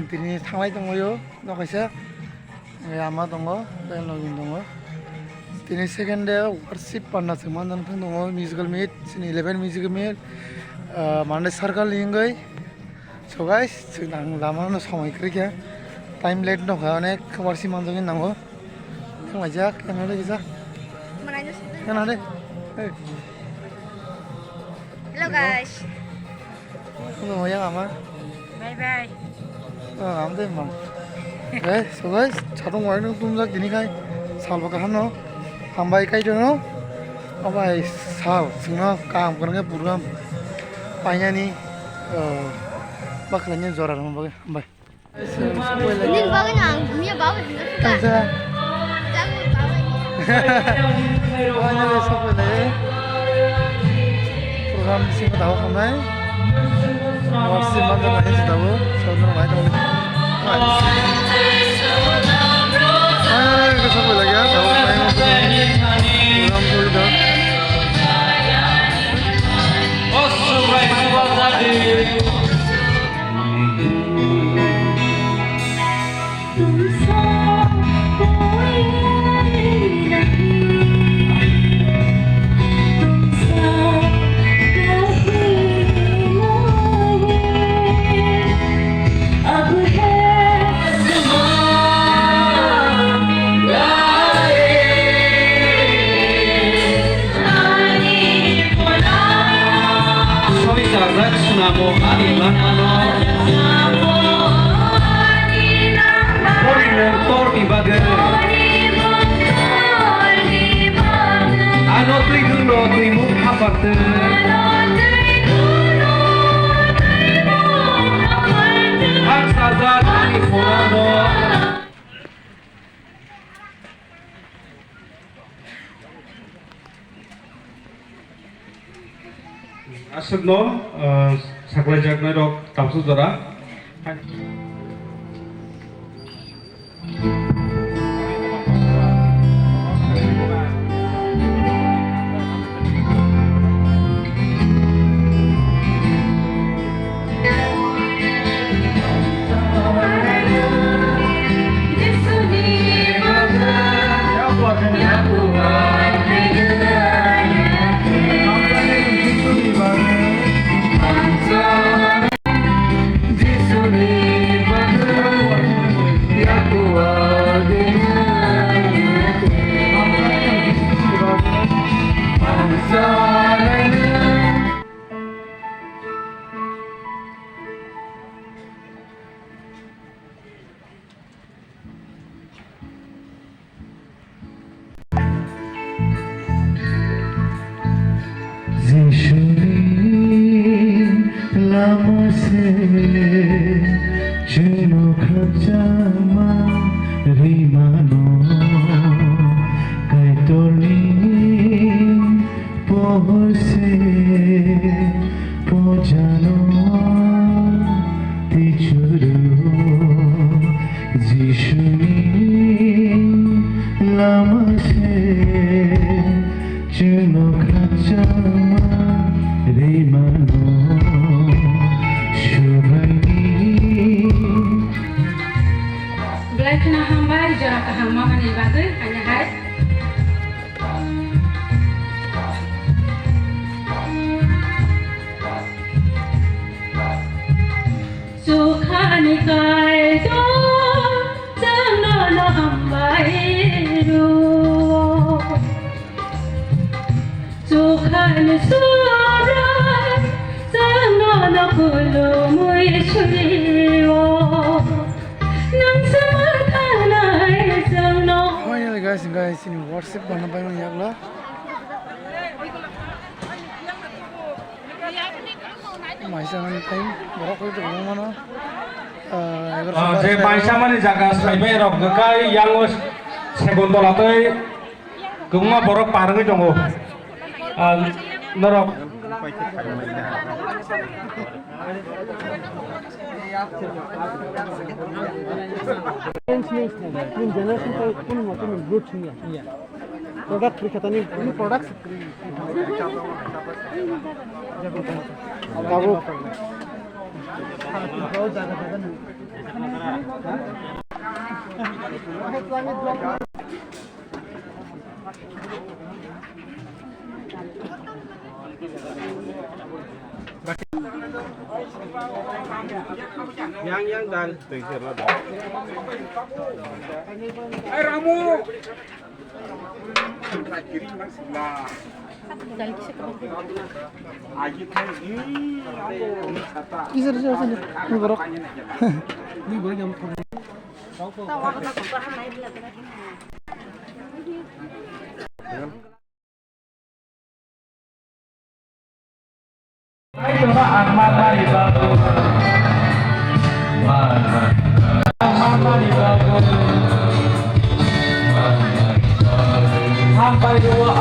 Tini thanglai dongyo no kaisa ama dongo dan login dongo tini second day worship panna seman dan dongo musical meet sini 11 musical meet mande circle lingai so guys sedang lama no samai kerja time late no ka onek worship manjongin nango yang ajak yang ada bisa yang ada hello guys hello yang ama bye bye 아무데 뭐. 네, so 자동 와이는 동작 되니까 살바가 하노. 한 바이 까이잖아. 아바이 사 승나 काम करने programme पाइयानी बखलने जोरा हम by हम by nin bawa nang mia bawa कैसा jago bawa via ले सब ले programme Singh दाव हमने वर्षी मंदिर में है दाव सौंदर्य में दाव के सब लग गया दाव में प्रोग्राम कर दो Asukno saklai jaknai rok tamsu jora Maisaman time borok itu mana? Je maisamani jaga saibai rok gekai yang segundo latoi gumma borok parangi dongo. Norok. Product ini product kamu yang dan Ramu. Kisah ini borok. Ini borok yang Sampai doa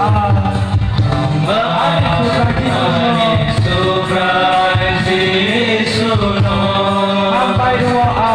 sampai doa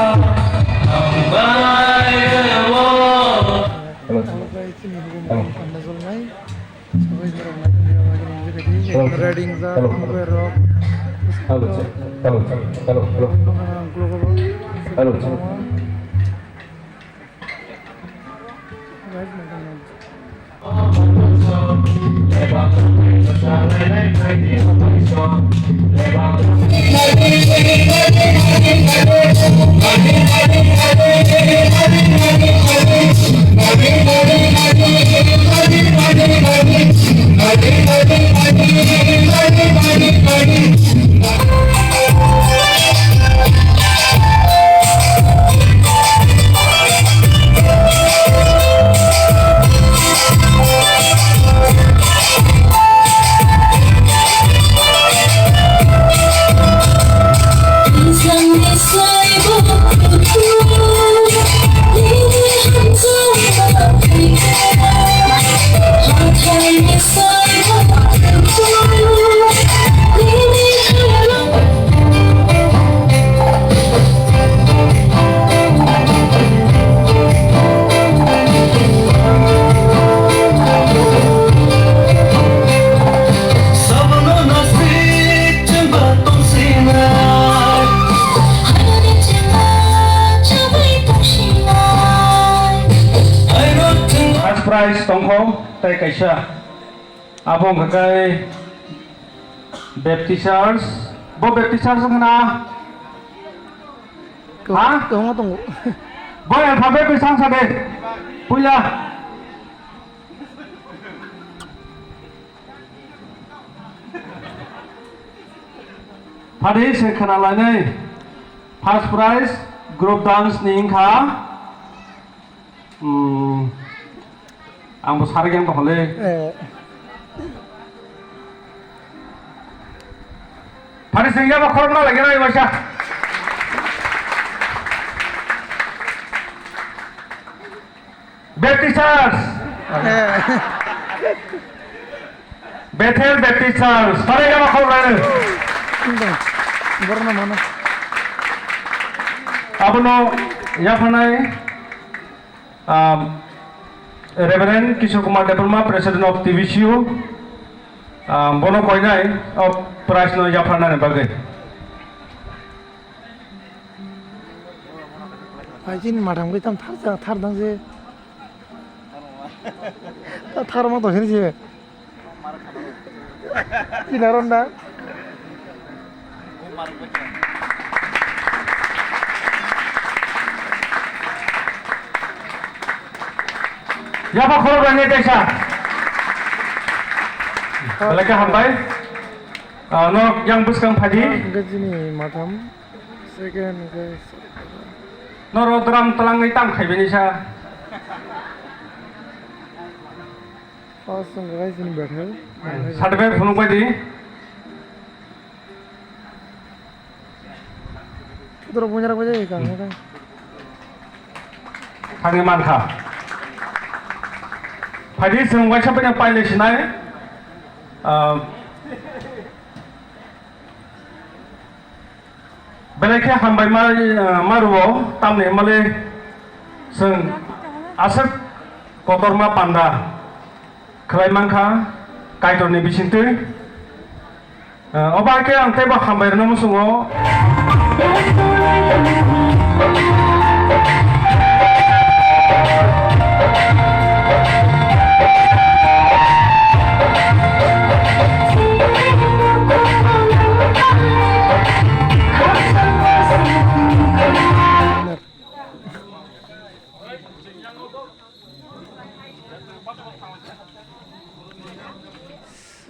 prize tongkong tai kaisa abong kakai baptisters bo baptisters ngana tunggu tunggu. boy alphabet pisang sabe punya Padi sekhana lainai first prize group dance ningkha Ang besar yang tak boleh. Pada sehingga apa korban lagi lagi macam. Baptisters. Bethel Baptisters. Pada yang apa korban? Berapa mana? Apa no? Ya panai. Reverend Kishore Kumar Depalma, President of TBCU, Bono Koinai of Price no Japan bagai. Ajin madam kita thar dang je. Thar mah tu sini je. Ini ronda. Ya pak korban ini desa. Lagi hambai. No yang buskang padi. Gajini madam. Second guys. No rodram telang hitam kai benisa. First song guys ini battle. Certificate phone baidi. Terus punya apa aja kan? Hangi manka. Baidi semua siapa yang pilot sinai? Belaknya hambai maruo tamne male seng asap kotor ma panda. Kelai manka kaitor ni bisintu. Oba ke ang teba hambai nomu sungo.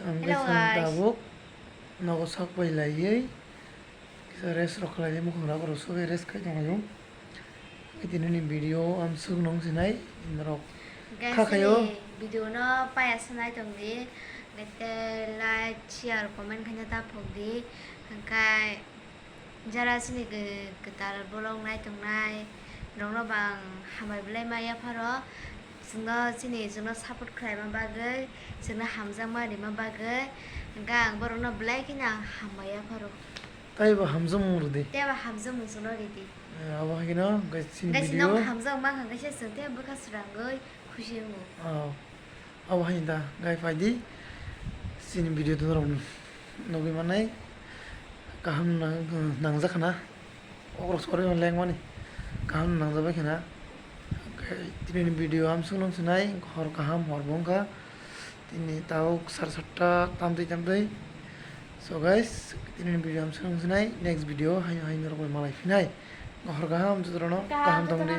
Hello, guys. Tabuk nago sak pailai kita res roklai mu khura karo so res kai jangayo ini video am sung nong sinai indrok Kakayo. Video no paya sanai tongdi. Nete like, share, comment kanya ta phogdi. Hangkai jara sini ketar bolong nai tongnai. Nong no bang hamai belai maya pharo. Sungno sini sungno support khlai ma bagai. Sungno hamjang ma di ma bagai. Hangkai ang borong no belai kina hamaya pharo. tai ba hamzam murdi Teba hamjang mu sungno ridi. awa gina guys sin Guys, video nong hamjang ma hangkai se sungte buka surangai khushi mu. awa hinda gai faidi sin video tu rom nogi manai kaham nangza khana ogro sore leng mani kaham nangza ba khana tini video am sunong sunai hor kaham hor bongka tini tau sar satta tamtai so guys tini video am sunong sunai next video hai hai nor malai finai hor kaham tu rono kaham tongdi